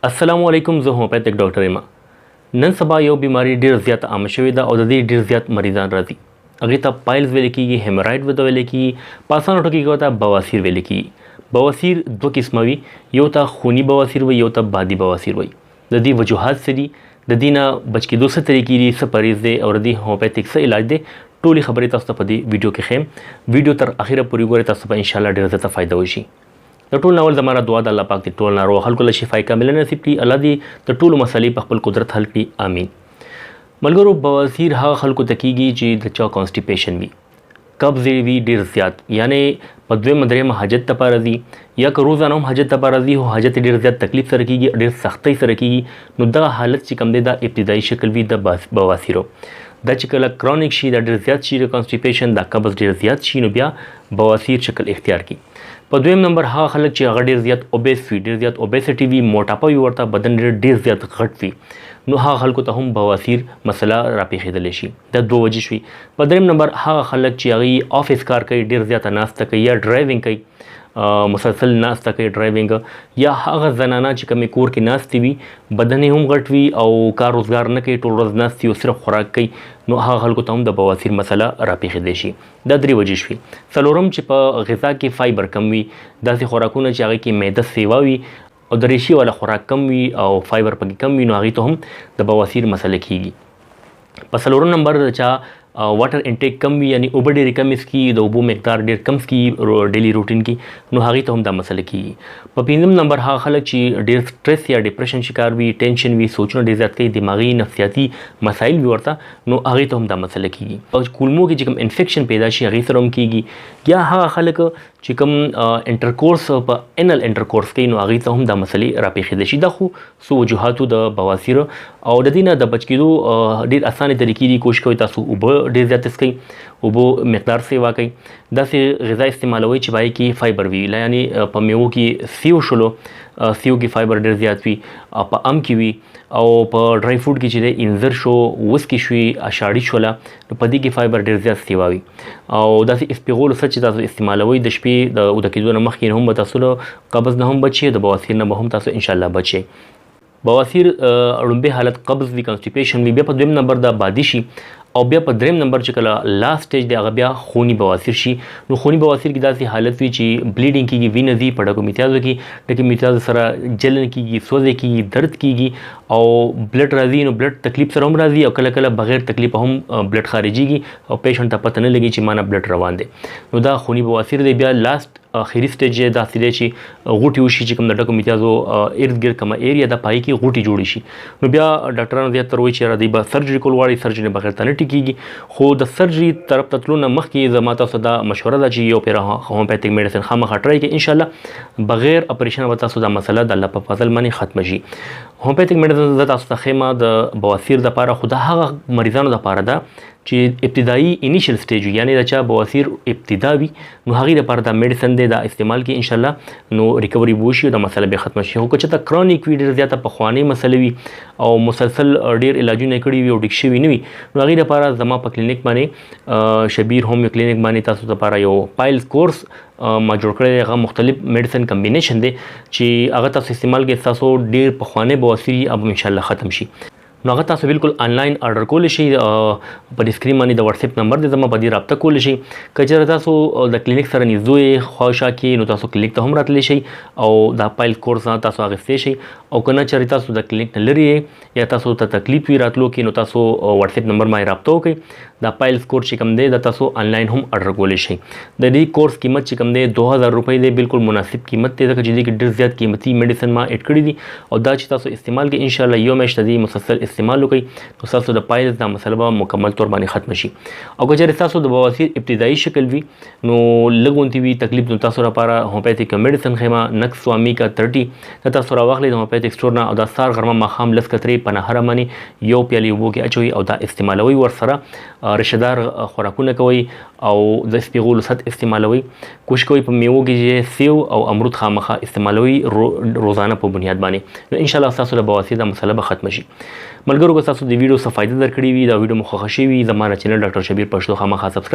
अस्सलामु علیکم زه هومیوپیتک ډاکټر یم. نن سبا یو بیماری ډیر زیات عام شوې ده او د دې ډیر زیات مریضان راځي. هغې ته پایلز ویل کېږي، هیمراید ورته ویل کېږي، په اسانو ټکو کې ورته بواسیر ویل کېږي. بواسیر دوه قسمه وي، یو ته خوني بواسیر وي، یو ته بادي بواسیر وي. د دې وجوهات څه دي، د دې نه بچ کېدو څه طریقې دي، څه پرهیز دی او د دې هومیوپیتک څه علاج دی، ټولې خبرې تاسو ته په دې ویډیو کې ښیم. ویډیو تر اخره پورې وګورئ، تاسو به انشاءالله ډېر زیاته فایده وشي. د ټول ناول زماره دعا د الله پاک د ټول ناروغ خلکو له شفای کامله نصیب کړي. الله دې د ټولو مسلې په خپل قدرت حل کړي، امین. ملګرو، بواسیر هغه خلکو ته کیږي چې د چا کانسټیپیشن وي، قبض وي ډیر زیات، یعنی په دویمه درېیمه حاجت لپاره ځي یا که روزانه هم حاجت لپاره ځي، خو حاجت ډیر زیات تکلیف سره کیږي، ډیر سختۍ سره کیږي، نو دغه حالت چې کوم دی دا ابتدایي شکل وي د بواسیرو. دا چې کله کرونیک شي، دا ډیر زیات شي، د کانسټیپیشن دا قبض ډیر زیات شي، نو بیا بواسیر شکل اختیار کی. په دویم نمبر هغه خلک چې هغه ډیر زیات اوبیس وي، ډیر زیات اوبیسټي وي، موټاپه وي، ورته بدن ډیر زیات غټ وي، نو هغه خلکو ته هم بواسیر مسله راپېښېدلی شي. دا دوه وجې شوي. په دریم نمبر هغه خلک چې هغوی آفس کار کوي، ډیر زیاته ناسته کوي یا ډرایوینګ کوي، مسلسل ناسته کوي ډرایوینګ، یا هغه زنانه چې کومې کور کې ناستې وي، بدن یې هم غټ وي او کار روزګار نه کوي، ټول ورځ ناست وي او صرف خوراک کوي، نو هغه خلکو ته هم د بواسیر مسله راپېښېدی شي. دا درې وجې شوي. څلورم چې په غذا کې فایبر کم وي، داسې خوراکونه چې هغې کې معده سیوا وي او د ریشې والا خوراک کم وي او فایبر پکې کم وي، نو هغې ته هم د بواسیر مسله کیږي. په څلورم نمبر د چا واټر انټیک کم وي، یعنی اوبه ډېرې کمې څکي، د اوبو مقدار ډېر کم څکي ډیلی روټین کې، نو هغې ته هم دا مسله کیږي. په پنځم نمبر هغه خلک چې ډېر سټرس یا ډپریشن شکار وي، ټینشن وي، سوچونه ډېر زیات کوي، دماغي نفسیاتي مسایل وي ورته، نو هغې ته هم دا مسله کیږي. او کولمو کې چې کوم انفیکشن پیدا شي هغې سره هم کیږي. یا هغه خلک چې کوم انټرکورس په انل انټرکورس کوي، نو هغې ته هم دا مسلې راپېښېدلی شي. دا خو څو وجوهاتو د بواسیر او د دې نه د بچ کېدو ډېر اسانې طریقې دي. کوشش کوئ تاسو اوبه ډېر زیات څکئ، اوبو مقدار سیوا کوئ، داسې غذا استعمالوئ چې په هغې کې فایبر وي، یعنی په میوو کې سیو شلو، سیو کې فایبر ډېر زیات وي، په ام کې وي، او په ډرای فروټ کې چې دی انځر شو، وسکي شوي، اشاړي شوله، نو په دې کې فایبر ډېر زیات سیوا وي. او داسې اسپیغولو څه چې تاسو استعمالوئ د شپې د اوده کېدو نه مخکې هم به تاسو له قبض نه هم بچ شئ، د بواسیر نه به هم تاسو انشاءالله بچ شئ. بواسیر لومبی حالت قبض وي، کانسټیپیشن وي، بیا په دویم نمبر دا بادي شي، او بیا په دریم نمبر چې کله لاست سټیج دی هغه بیا خوني بواسیر شي. نو خوني بواسیر کې داسې حالت وي چې بلیډینګ کېږي، وینه ځي په ډکو میتیازو کې، ډکې میتیازو سره جلن کېږي، سوځی کېږي، درد کېږي او بلډ راځي، نو بلډ تکلیف سره هم راځي او کله کله بغیر تکلیفه هم بلډ خارجېږي او پیشنټ ته پته نه لګي چې مانه بلډ روان دی. نو دا خوني بواسیر دی. بیا لاست اخري سټیج یې داسې دی چې غوټې وشي، چې کوم د ډکو میتیازو ارد ګرد کومه ایریا ده په هغې کې غوټې جوړې شي. نو بیا ډاکټرانو زیاتره وایي چې یاره دوی به سرجري کول غواړي، سرجري بغیر ته نه ټیکېږي. خو د سرجري طرف ته تلو نه مخکې زما تاسو دا مشوره ده چې یو پیره هومیوپیتک میډیسن خامخا ټرای کړئ، انشاءالله بغیر اپریشنه به تاسو دا مسله د الله په فضل باندې ختمه شي. هومیوپیتک میډیسن زه تاسو ته ښیم د بواسیر دپاره، خو د هغه مریضانو دپاره ده چې ابتدایي انیشل سټیج وي، یعنی د چا بواسیر ابتدا وي، نو هغې دپاره دا میډیسن دی، دا استعمال کې انشاءالله نو ریکوري به وشي او دا مسله به ختمه شي. خو که چېرته کرونیک وي، ډېر زیاته پخوانۍ مسلې وي او مسلسل ډېر علاجونه یې کړي وي او ډیک شوي نه وي، نو هغې دپاره زما په کلینیک باندې شبیر هومیو کلینیک باندې تاسو دپاره یو پایلز کورس ما جوړ کړی دی. هغه مختلف میډیسن کمبینیشن دی چې هغه تاسو استعمال کې تاسو ډېر پخوانی بواسیر اب انشاءالله ختم شي. نو هغه تاسو بالکل آنلاین آرډر کولی شئ، په سکرین باندې د واتساپ نمبر دی زما، په دې رابطه کولی شئ. که چېرته تاسو د کلینیک سره نږدې خواوشا کې، نو تاسو کلینیک ته هم راتلی شئ او دا پایل کورس تاسو اخیستی شئ. او که نه چېرې تاسو د کلینیک نه لرې یا تاسو ته تکلیف وي راتلو کې، نو تاسو واتساپ نمبر باندې رابطه وکړئ. دا پایلز کورس چې کوم دی دا تاسو آنلاین هم آرډر کولی شئ. د دې کورس قیمت چې کوم دی 2000 روپۍ دی، بالکل مناسب قیمت دی، ځکه چې دې کې ډېر زیات قیمتي میډیسن ما ایډ کړي دي او دا چې تاسو استعمال کړئ انشاءالله یو میاشت د دې مسلسل استعمال وکړئ، نو ستاسو د پایلز دا مسله به مکمل طور باندې ختمه شي. او که چېرې ستاسو د بواسیر ابتدایي شکل وي، نو لږ غونتې وي تکلیف، نو تاسو لپاره هومیوپیتک میډیسن ښیمه نکس وامیکا 30 دا تاسو راواخلئ د هومیوپیتک سټور نه، او دا سهار غرمه ماښام 10 کترې په نهره باندې یو پیالې اوبو کې اچوئ او دا استعمالوئ. ورسره رشدار خوراکونه کوئ او د سپیغولو ست استعمالوئ. کوشش کوئ په میوو کې چې سیو او امرود خامخا استعمالوئ روزانه په بنیاد باندې، نو انشاءالله ستاسو د بواسیر دا مسله به ختمه شي. ملګرو، که تاسو د ویډیو څه فایده درکړې وي، دا ویډیو مو خوښه شوې وي، زما چینل ډاکټر شبیر پښتو خامخا سبسکرایب